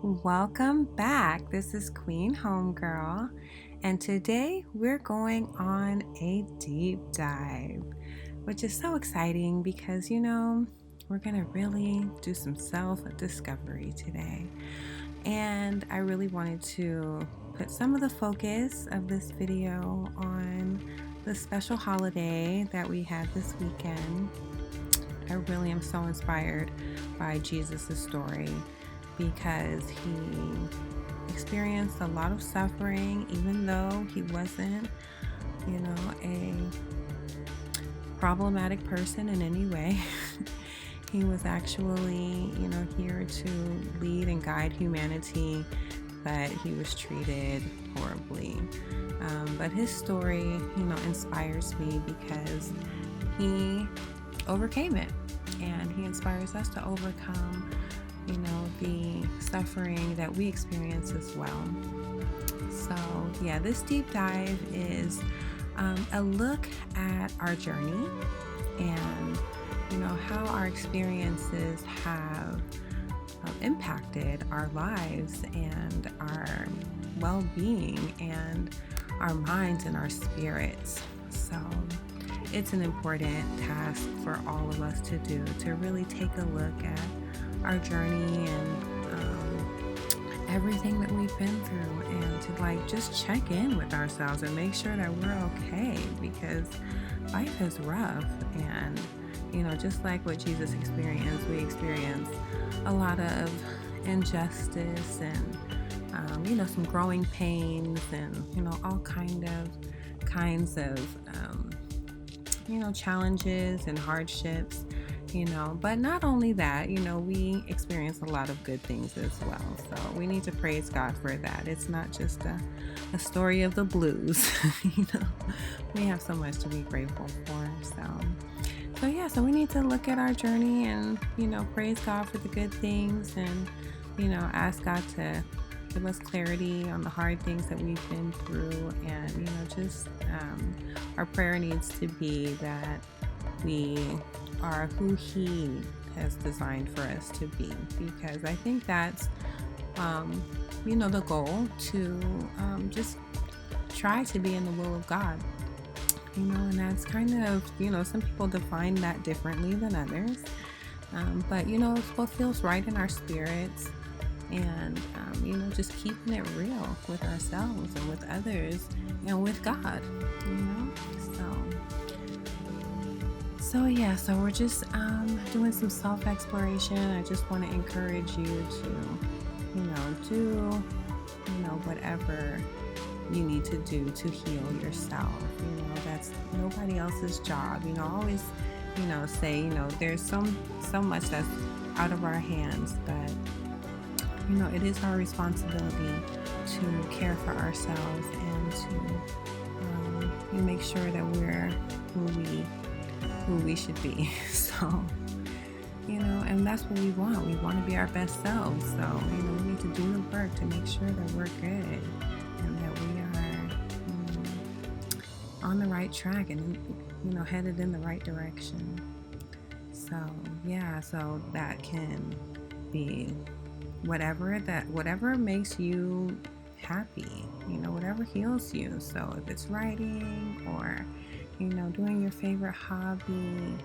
Welcome back. This is Queen Homegirl, and today we're going on a deep dive, which is so exciting because we're going to really do some self-discovery today. And I really wanted to put some of the focus of this video on the special holiday that we had this weekend. I really am so inspired by Jesus' story because he experienced a lot of suffering, even though he wasn't, a problematic person in any way. He was actually, here to lead and guide humanity, but he was treated horribly. But his story, inspires me because he overcame it, and he inspires us to overcome the suffering that we experience as well. So yeah, this deep dive is a look at our journey and how our experiences have impacted our lives and our well-being and our minds and our spirits. So it's an important task for all of us to do, to really take a look at our journey and everything that we've been through, and to just check in with ourselves and make sure that we're okay, because life is rough. And just like what Jesus experienced, we experience a lot of injustice and some growing pains and all kinds of challenges and hardships. But not only that, we experience a lot of good things as well. So we need to praise God for that. It's not just a story of the blues. We have so much to be grateful for. So we need to look at our journey and, praise God for the good things and, ask God to give us clarity on the hard things that we've been through. And, our prayer needs to be that we are who He has designed for us to be, because I think that's the goal, to just try to be in the will of God, and that's kind of some people define that differently than others, but it's what feels right in our spirits, and just keeping it real with ourselves and with others and with God. So we're just doing some self-exploration. I just want to encourage you to, do, whatever you need to do to heal yourself. That's nobody else's job. Always, say, there's so much that's out of our hands, but, it is our responsibility to care for ourselves and to make sure that we're who we should be. So, and that's what we want. We want to be our best selves. So, we need to do the work to make sure that we're good and that we are on the right track and, headed in the right direction. So, so that can be whatever makes you happy, whatever heals you. So if it's writing or doing your favorite hobby,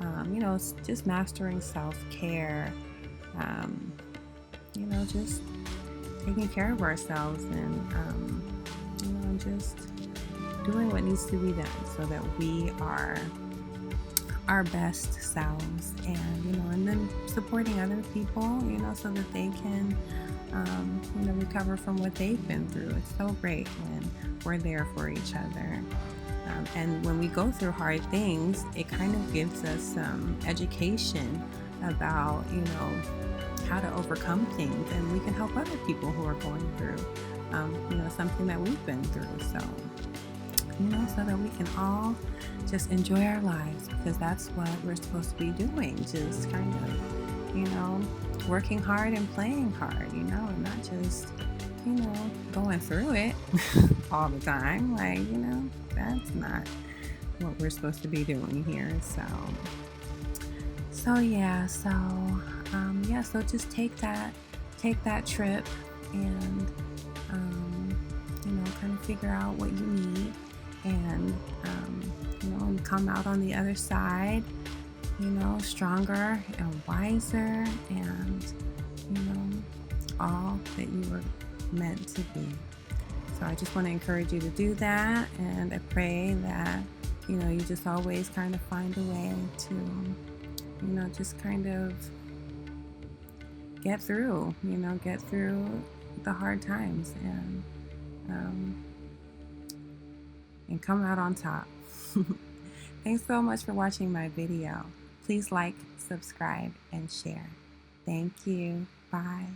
it's just mastering self-care, just taking care of ourselves and just doing what needs to be done so that we are our best selves, and then supporting other people, so that they can recover from what they've been through. It's so great when we're there for each other. And when we go through hard things, it kind of gives us some education about, how to overcome things, and we can help other people who are going through, something that we've been through. So, so that we can all just enjoy our lives, because that's what we're supposed to be doing. Just kind of, working hard and playing hard, and not just, going through it all the time. That's not what we're supposed to be doing here. So just take that take that trip and, you know, kind of figure out what you need, and, you know, and come out on the other side, you know, stronger and wiser, and, you know, all that you were meant to be. So I just want to encourage you to do that, and I pray that, you know, you just always kind of find a way to, you know, just kind of get through the hard times, and come out on top. Thanks so much for watching my video. Please like, subscribe, and share. Thank you. Bye.